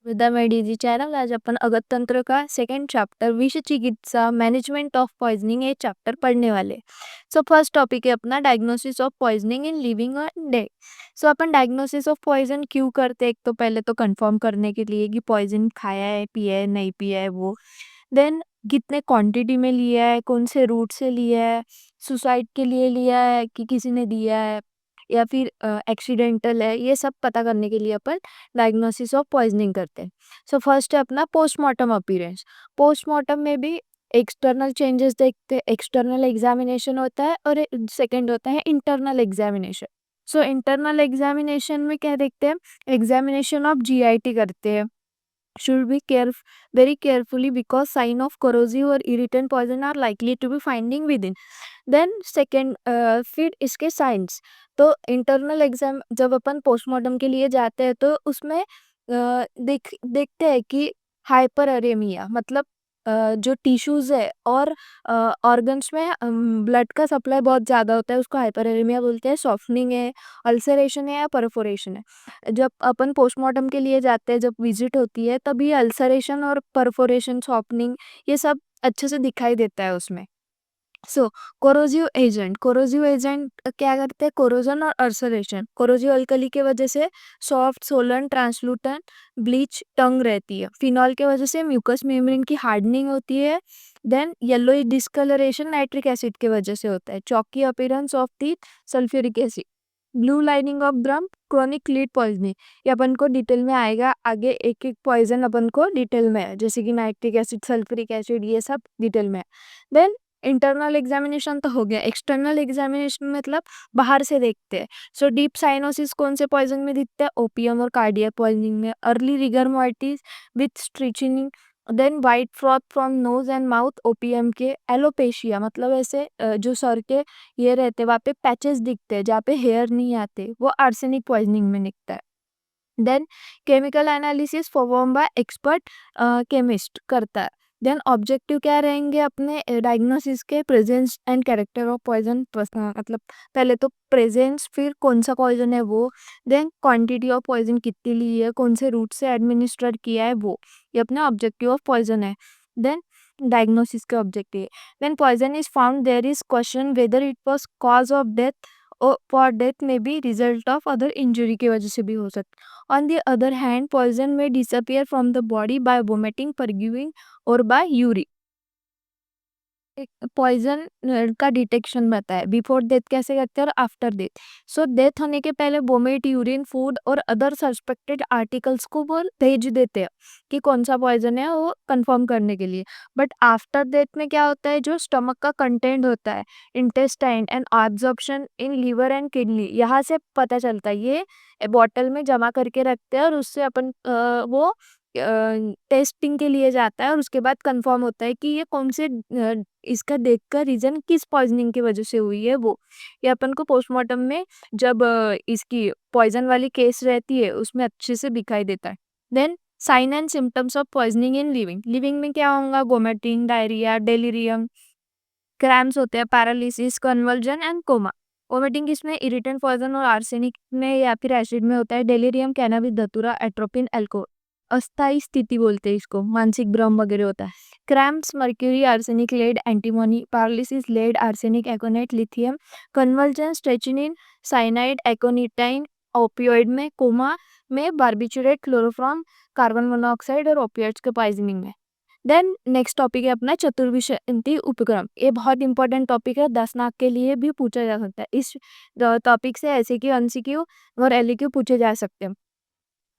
With the मेडिजी channel. आज अपन अगत तंत्र का सेकंड चैप्टर विष चिकित्सा मैनेजमेंट ऑफ पॉइजनिंग ये चैप्टर पढ़ने वाले। सो फर्स्ट टॉपिक है अपना diagnosis of poisoning in living and dead. So अपन डायग्नोसिस ऑफ पॉइजन क्यों करते हैं, एक तो पहले तो कंफर्म करने के लिए कि पॉइजन खाया है, पिया है, नहीं पिया है वो। देन कितने क्वांटिटी में लिया है, कौन से रूट से लिया है, सुसाइड के लिए लिया है कि किसी ने दिया है या फिर एक्सीडेंटल है, ये सब पता करने के लिए अपन डायग्नोसिस ऑफ पॉइजनिंग करते हैं। सो फर्स्ट है अपना पोस्टमार्टम अपीयरेंस। पोस्टमार्टम में भी एक्सटर्नल चेंजेस देखते हैं, एक्सटर्नल एग्जामिनेशन होता है और सेकंड होता है internal examination. So internal examination में क्या देखते हैं, एग्जामिनेशन ऑफ जीआईटी करते हैं। should be very carefully because sign of corrosive or irritant poison are likely to be finding within. Then second फिर इसके साइंस। तो इंटरनल एग्जाम जब अपन पोस्टमार्टम के लिए जाते हैं तो उसमें देखते हैं कि हाइपररेमिया मतलब जो टिश्यूज है और ऑर्गन्स में ब्लड का सप्लाई बहुत ज़्यादा होता है, उसको हाइपररेमिया बोलते हैं। सॉफ्टनिंग है, अल्सरेशन है या परफोरेशन है। जब अपन पोस्टमार्टम के लिए जाते हैं, जब विजिट होती है, तब ये अल्सरेशन और परफोरेशन, सॉफ्टनिंग, ये सब अच्छे से दिखाई देता है उसमें। सो कोरोजिव एजेंट क्या करते हैं, कोरोजन और अल्सरेशन। कोरोजिव अल्कली के वजह से सॉफ्ट, सोलन, ट्रांसलूटेंट, ब्लीच टंग रहती है। फिनॉल के वजह से म्यूकस मेम्ब्रेन की हार्डनिंग होती है। Then yellow discoloration nitric acid के वजह से होता है। Chalky appearance of teeth, sulphuric acid. Blue lining of drum, chronic lead poisoning. ये अपन को डिटेल में आएगा आगे, एक एक पॉइजन अपन को डिटेल में है, जैसे कि नाइट्रिक एसिड, सल्फ्यूरिक एसिड, ये सब डिटेल में है। देन इंटरनल एग्जामिनेशन तो हो गया। एक्सटर्नल एग्जामिनेशन मतलब बाहर से देखते हैं। सो डीप साइनोसिस कौन से पॉइजन में दिखते हैं, ओपियम और कार्डियक पॉइजनिंग में। Early rigor mortis with strychnine. Then white froth from nose and mouth, opium के। एलोपेशिया मतलब ऐसे जो सर के ये रहते हैं, वहाँ पे पैचेस दिखते हैं जहाँ पे हेयर नहीं आते, वो आर्सेनिक पॉइजनिंग में दिखता है। Then chemical analysis perform by expert chemist करता है। देन ऑब्जेक्टिव क्या रहेंगे अपने डायग्नोसिस के, presence and character of poison. मतलब पहले तो प्रेजेंस, फिर कौन सा पॉइजन है वो। देन क्वांटिटी ऑफ पॉइजन कितनी ली है, कौन से रूट से एडमिनिस्टर किया है वो, ये अपना ऑब्जेक्टिव ऑफ पॉइजन है। देन डायग्नोसिस के objective. Then poison is found, there is question whether it was cause of death और फॉर डेथ में भी रिजल्ट ऑफ अदर इंजरी की वजह से भी हो सकता। On the other hand poison में disappear from the body by vomiting, purging और बाय यूरिन। पॉइजन का डिटेक्शन बताया, बिफोर डेथ कैसे करते हैं और आफ्टर डेथ। सो डेथ होने के पहले वोमिट, यूरिन, फूड और अदर सस्पेक्टेड आर्टिकल्स को वो भेज देते हैं कि कौन सा पॉइजन है, वो कंफर्म करने के लिए। बट आफ्टर डेथ में क्या होता है, जो स्टमक का कंटेंट होता है, intestine and absorption in liver and kidney, यहाँ से पता चलता है। ये बॉटल में जमा करके रखते हैं और उससे अपन वो टेस्टिंग के लिए जाता है और उसके बाद कंफर्म होता है कि ये कौन से इसका देखकर रीजन किस पॉइजनिंग की वजह से हुई है वो। ये अपन को पोस्टमार्टम में जब इसकी पॉइजन वाली केस रहती है उसमें अच्छे से दिखाई देता है। Then sign and symptoms of poisoning in living. Living में क्या होगा, वोमिटिंग, डायरिया, डेलिरियम, क्रैम्स होते हैं, paralysis, convulsion and coma. Vomiting इसमें इरिटेंट पॉइजन और आर्सेनिक में या फिर एसिड में होता है। डेलिरियम कैनाबिस धतूरा, एट्रोपिन, अल्कोहल। अस्थायी स्थिति बोलते हैं इसको, मानसिक भ्रम वगैरह होता है। Cramps mercury, arsenic, lead, antimony. Paralysis lead, arsenic, aconite, lithium. Convulsion strychnine, cyanide, aconitine. Opioid में कोमा में बार्बिचुरेट, क्लोरोफॉर्म, कार्बन मोनोऑक्साइड और ओपियोइड्स के पॉइजनिंग में। देन नेक्स्ट टॉपिक है अपना चतुर्विंशति उपक्रम। ये बहुत इंपॉर्टेंट टॉपिक है, 10 मार्क के लिए भी पूछा जा सकता है। इस टॉपिक से एसक्यू, एमसीक्यू और एलक्यू पूछे जा सकते हैं।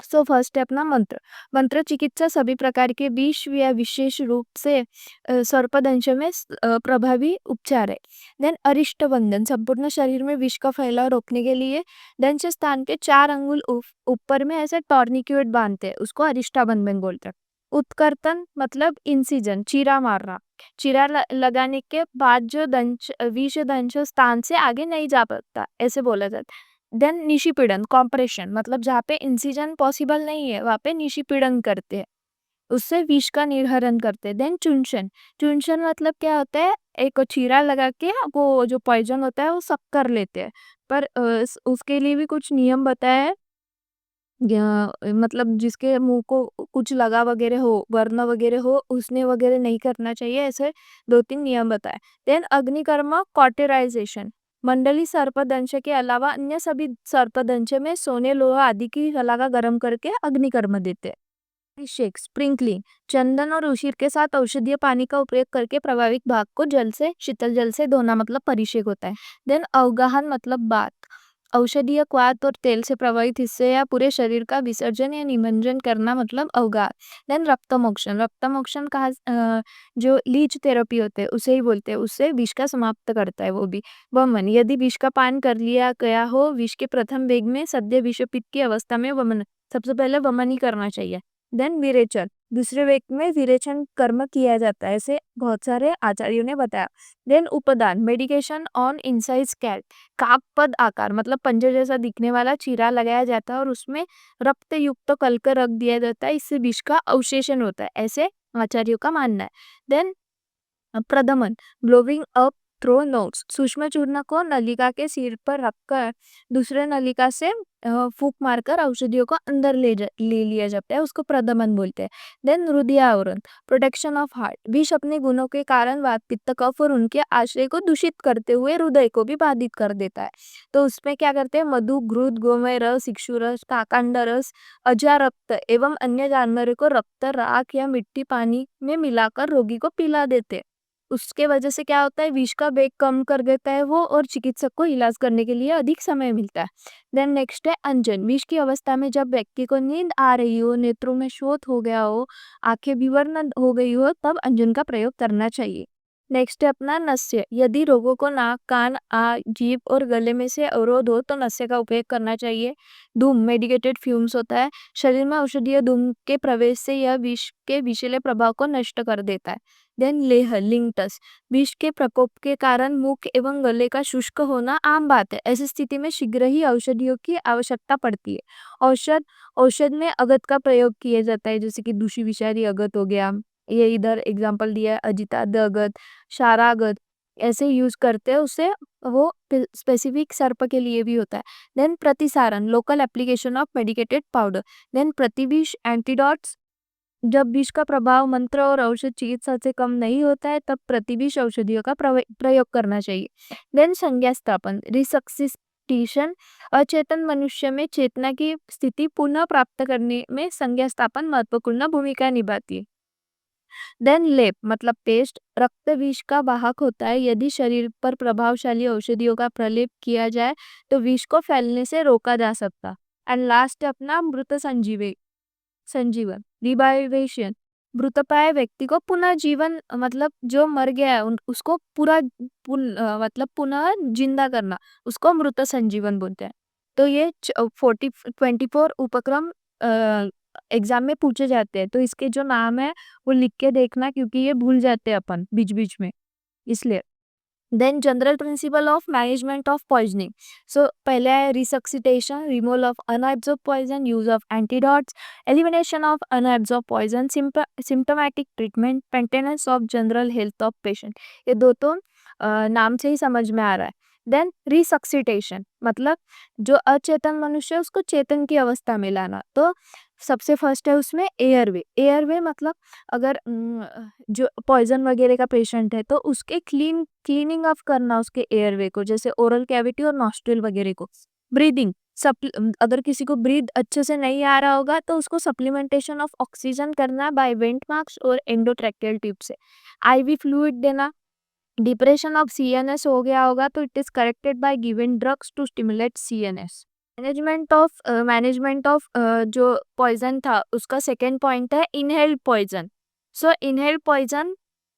सो फर्स्ट है अपना मंत्र। मंत्र चिकित्सा सभी प्रकार के विष या विशेष रूप से सर्पदंश में प्रभावी उपचार है। देन अरिष्ट बंधन, संपूर्ण शरीर में विष का फैलाव रोकने के लिए दंश स्थान के 4 अंगुल ऊपर में ऐसे टॉर्निक्यूट बांधते हैं, उसको अरिष्टा बंधन बोलते हैं। उत्कर्तन मतलब इंसिजन, चीरा मारना। चीरा लगाने के बाद जो दंश विष दंश स्थान से आगे नहीं जा पाता, ऐसे बोला जाता है। देन निशिपीड़न, कॉम्प्रेशन मतलब जहाँ पे इंसिजन पॉसिबल नहीं है वहाँ पे निशिपीड़न करते हैं, उससे विष का निर्हरण करते हैं। देन चुंशन। चुंशन मतलब क्या होता है, एक चीरा लगा के वो जो पॉइजन होता है वो सब कर लेते हैं, पर उसके लिए भी कुछ नियम बताया है। मतलब जिसके मुंह को कुछ लगा वगैरह हो, वर्ण वगैरह हो, उसने वगैरह नहीं करना चाहिए। ऐसे 2-3 नियम बताए। देन अग्निकर्म कॉटेराइजेशन, मंडली सर्पदंश के अलावा अन्य सभी सर्पदंश में सोने लोहा आदि की शलाका गर्म करके अग्निकर्म देते हैं। अभिषेक स्प्रिंकलिंग, चंदन और उशीर के साथ औषधीय पानी का उपयोग करके प्रभावित भाग को जल से शीतल जल से धोना मतलब परिषेक होता है। देन अवगाहन मतलब बात, औषधीय क्वाथ और तेल से प्रभावित हिस्से या पूरे शरीर का विसर्जन या निमज्जन करना मतलब अवगाह। देन रक्तमोक्षण, रक्तमोक्षण कहा जो लीच थेरेपी होते हैं उसे ही बोलते हैं, उससे विष का समाप्त करता है वो भी। वमन, यदि विष का पान कर लिया गया हो, विष के प्रथम वेग में सद्य विषपित्त की अवस्था में वमन, सबसे पहले वमन ही करना चाहिए। देन विरेचन, दूसरे व्यक्ति में विरेचन कर्म किया जाता है, ऐसे बहुत सारे आचार्यों ने बताया। देन उपदान, मेडिकेशन ऑन इनसाइड स्कैल्प, काकपद आकार मतलब पंजे जैसा दिखने वाला चीरा लगाया जाता है और उसमें रक्त युक्त कलकर रख दिया जाता है, इससे विष का अवशेषण होता है, ऐसे आचार्यों का मानना है। देन प्रदमन, ब्लोविंग अप थ्रो नोट्स, सूक्ष्म चूर्ण को नलिका के सिर पर रखकर दूसरे नलिका से फूंक मारकर औषधियों को अंदर ले लिया जाता है, उसको प्रदमन बोलते हैं। देन हृदय आवरण, प्रोटेक्शन ऑफ हार्ट, विष अपने गुणों के कारण वात पित्त कफ और उनके आश्रय को दूषित करते हुए हृदय को भी बाधित कर देता है। तो उसमें क्या करते हैं, मधु, घृत, गोमय रस, इक्षु रस, काकांड रस, अजा रक्त एवं अन्य जानवरों को रक्त, राख या मिट्टी पानी में मिलाकर रोगी को पिला देते हैं। उसके वजह से क्या होता है, विष का वेग कम कर देता है वो, और चिकित्सक को इलाज करने के लिए अधिक समय मिलता है। देन नेक्स्ट है अंजन, विष की अवस्था में जब व्यक्ति को नींद आ रही हो, नेत्रों में शोथ हो गया हो, आंखें विवर्ण हो गई हो, तब अंजन का प्रयोग करना चाहिए। नेक्स्ट है अपना नस्य, यदि रोगों को नाक, कान, जीभ और गले में से अवरोध हो तो नस्य का उपयोग करना चाहिए। धूम, मेडिकेटेड फ्यूम्स होता है, शरीर में औषधीय धूम के प्रवेश से यह विष के विषैले प्रभाव को नष्ट कर देता है। देन लेह, लिंगटस, विष के प्रकोप के कारण मुख एवं गले का शुष्क होना आम बात है, ऐसी स्थिति में शीघ्र ही औषधियों की आवश्यकता पड़ती है। औषध औषध में अगत का प्रयोग किया जाता है, जैसे कि दूषी विषारी अगत हो गया, ये इधर एग्जांपल दिया है, अजिताद अगत, शारागत, ऐसे यूज करते हैं उसे, वो स्पेसिफिक सर्प के लिए भी होता है। देन प्रतिसारण, local application of medicated powder. Then प्रतिविष, एंटीडॉट्स, जब विष का प्रभाव मंत्र और औषध चिकित्सा से कम नहीं होता है तब प्रतिविष औषधियों का प्रयोग करना चाहिए। देन संज्ञा स्थापन, रिसक्सिटेशन, अचेतन मनुष्य में चेतना की स्थिति पुनः प्राप्त करने में संज्ञा स्थापन महत्वपूर्ण भूमिका निभाती है। देन लेप मतलब पेस्ट, रक्त विष का वाहक होता है, यदि शरीर पर प्रभावशाली औषधियों का प्रलेप किया जाए तो विष को फैलने से रोका जा सकता। एंड लास्ट अपना मृत संजीवन, रिवाइवेशन, मृतप्राय व्यक्ति को पुनः जीवन मतलब जो मर गया है उसको मतलब पुनः जिंदा करना, उसको मृत संजीवन बोलते हैं। तो ये 24 उपक्रम एग्जाम में पूछे जाते हैं, तो इसके जो नाम है वो लिख के देखना, क्योंकि ये भूल जाते हैं अपन बीच बीच में, इसलिए। Then general principle of management of poisoning, so पहले है resuscitation, removal of unabsorbed poison, use of antidotes, elimination of unabsorbed poison, symptomatic treatment, maintenance of general health of patient. ये दो तो नाम से ही समझ में आ रहा है। देन रिसक्सिटेशन मतलब जो अचेतन मनुष्य है उसको चेतन की अवस्था में लाना, तो सबसे फर्स्ट है उसमें एयरवे। एयरवे मतलब अगर जो पॉइजन वगैरह का पेशेंट है तो उसके क्लीनिंग ऑफ करना उसके एयरवे को, जैसे ओरल कैविटी और नॉस्ट्रिल वगैरह को। ब्रीदिंग, अगर किसी को ब्रीद अच्छे से नहीं आ रहा होगा तो उसको सप्लीमेंटेशन ऑफ ऑक्सीजन करना बाय वेंट मार्क्स और एंडोट्रैक्टियल ट्यूब से। आईवी फ्लूइड देना। डिप्रेशन ऑफ सीएनएस हो गया होगा तो it is corrected by given drugs to stimulate CNS. Management of जो पॉइजन था उसका सेकेंड पॉइंट है inhaled poison. So inhaled poison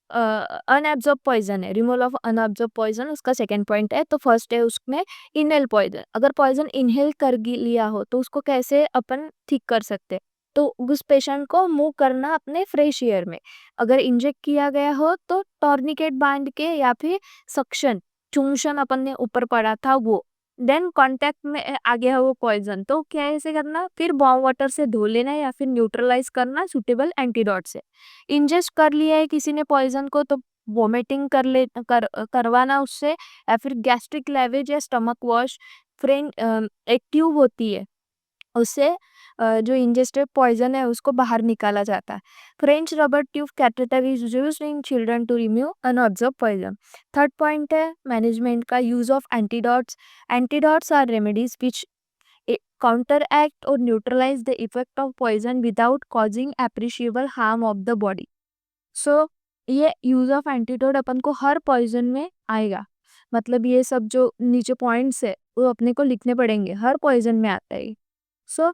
unabsorbed poison है, रिमूवल ऑफ अनएब्जॉर्ब पॉइजन उसका सेकेंड पॉइंट है। तो फर्स्ट है उसमें इनहेल पॉइजन, अगर पॉइजन इनहेल कर लिया हो तो उसको कैसे अपन ठीक कर सकते, तो उस पेशेंट को मूव करना अपने फ्रेश एयर में। अगर इंजेक्ट किया गया हो तो टॉर्निकेट बांध के या फिर सक्शन, चूंशन अपन ने ऊपर पड़ा था वो। देन कांटेक्ट में आ गया है वो पॉइजन तो क्या ऐसे करना, फिर वार्म वाटर से धो लेना या फिर न्यूट्रलाइज करना सुटेबल एंटीडोट से। इंजेस्ट कर लिया है किसी ने पॉइजन को तो वोमिटिंग करवाना उससे, या फिर गैस्ट्रिक लेवेज या स्टमक वॉश। फ्रेंड एक ट्यूब होती है उससे जो इंजेस्टेड पॉइजन है उसको बाहर निकाला जाता है। French rubber tube catheter is used in children to remove unabsorbed poison. Third point है मैनेजमेंट का use of antidotes. Antidotes are remedies which counteract or neutralize the effect of poison without causing appreciable harm of the body. So ये use of antidote अपन को हर poison में आएगा, मतलब ये सब जो नीचे पॉइंट्स है वो अपने को लिखने पड़ेंगे, हर पॉइजन में आता है। सो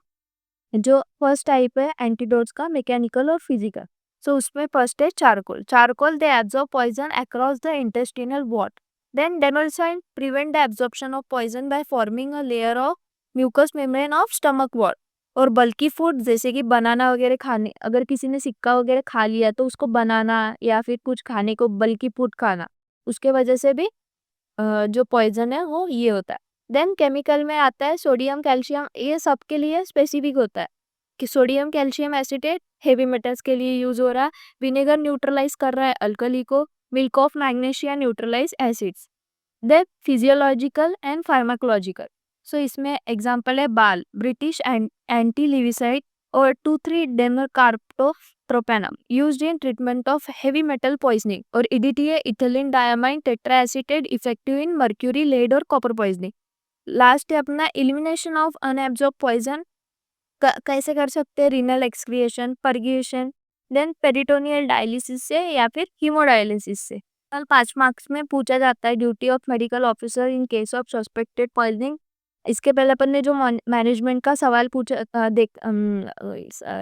जो फर्स्ट टाइप है एंटीडोट्स का, मैकेनिकल और फिजिकल। सो उसमें फर्स्ट है charcoal. Charcoal they absorb poison across the intestinal wall. Then demulcents prevent the absorption of poison by forming a layer of mucous membrane of stomach wall. और बल्कि food जैसे कि बनाना वगैरह खाने, अगर किसी ने सिक्का वगैरह खा लिया तो उसको बनाना या फिर कुछ खाने को बल्कि फूड खाना, उसके वजह से भी जो पॉइजन है वो ये होता है। देन केमिकल में आता है सोडियम कैल्शियम, ये सबके लिए स्पेसिफिक होता है कि sodium calcium acetate heavy metals के लिए यूज हो रहा है। विनेगर न्यूट्रलाइज कर रहा है अल्कली को। Milk of magnesia neutralize acids. Then physiological and pharmacological. So इसमें एग्जांपल है बाल, ब्रिटिश एंटी लिविसाइड और 2,3-डेमोकार्प्टोप्रोपेनम used in treatment of heavy metal poisoning. और EDTA ethylene diamine tetraacetate effective in mercury, lead और copper poisoning. Last है अपना elimination of unabsorbed poison. कैसे कर सकते हैं? Renal excretion, purgation, then peritoneal dialysis से या फिर हीमोडायलिसिस से। कल 5 मार्क्स में पूछा जाता है duty of medical officer in case of suspected poisoning. इसके पहले अपन ने जो मैनेजमेंट का सवाल पूछा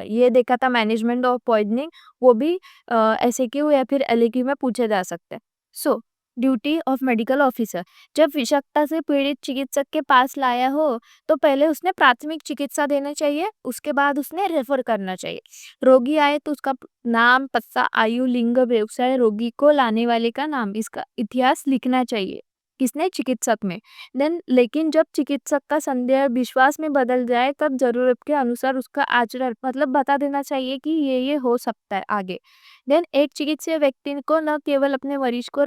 ये देखा था मैनेजमेंट ऑफ पॉइजनिंग, वो भी SAQ या फिर LAQ में पूछे जा सकते हैं। सो ड्यूटी ऑफ मेडिकल ऑफिसर, जब विषाक्तता से पीड़ित चिकित्सक के पास लाया हो तो पहले उसने प्राथमिक चिकित्सा देना चाहिए, उसके बाद उसने रेफर करना चाहिए। रोगी आए तो उसका नाम, पता, आयु, लिंग, व्यवसाय, रोगी को लाने वाले का नाम, इसका इतिहास लिखना चाहिए। किसने? चिकित्सक में। देन लेकिन जब चिकित्सक का संदेह विश्वास में बदल जाए तब जरूरत के अनुसार उसका आचरण, मतलब बता देना चाहिए कि ये हो सकता है आगे। देन एक चिकित्सीय व्यक्ति को न केवल अपने मरीज को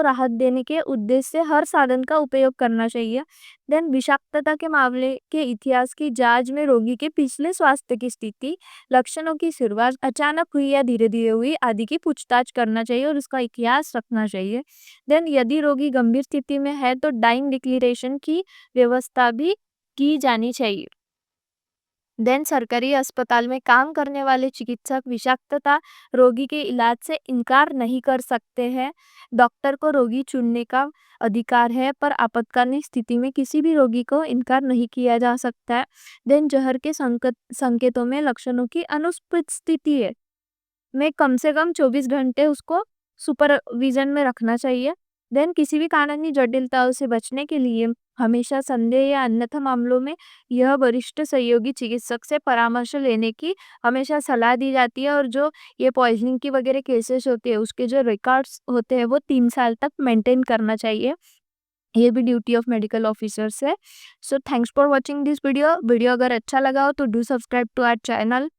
राहत देने के उद्देश्य से हर साधन का उपयोग करना चाहिए। देन विषाक्तता के मामले के इतिहास की जांच में रोगी के पिछले स्वास्थ्य की स्थिति, लक्षणों की शुरुआत अचानक हुई या धीरे धीरे हुई आदि की पूछताछ करना चाहिए और उसका इतिहास रखना चाहिए। देन यदि रोगी गंभीर स्थिति में है तो डाइंग डिक्लेरेशन की व्यवस्था भी की जानी चाहिए। देन सरकारी अस्पताल में काम करने वाले चिकित्सक विषाक्तता रोगी के इलाज से इनकार नहीं कर सकते हैं। डॉक्टर को रोगी चुनने का अधिकार है, पर आपातकालीन स्थिति में किसी भी रोगी को इनकार नहीं किया जा सकता है। देन जहर के संकेतों में लक्षणों की अनुपस्थिति है में कम से कम 24 घंटे उसको सुपरविजन में रखना चाहिए। देन किसी भी कानूनी जटिलताओं से बचने के लिए हमेशा संदेह या अन्यथा मामलों में यह वरिष्ठ सहयोगी चिकित्सक से परामर्श लेने की हमेशा सलाह दी जाती है। और जो ये पॉइजनिंग की वगैरह केसेस होते हैं उसके जो रिकॉर्ड्स होते हैं वो 3 साल तक मेंटेन करना चाहिए। ये भी ड्यूटी ऑफ मेडिकल ऑफिसर्स है। So thanks for watching this video. Video अगर अच्छा लगा हो तो do subscribe to our channel.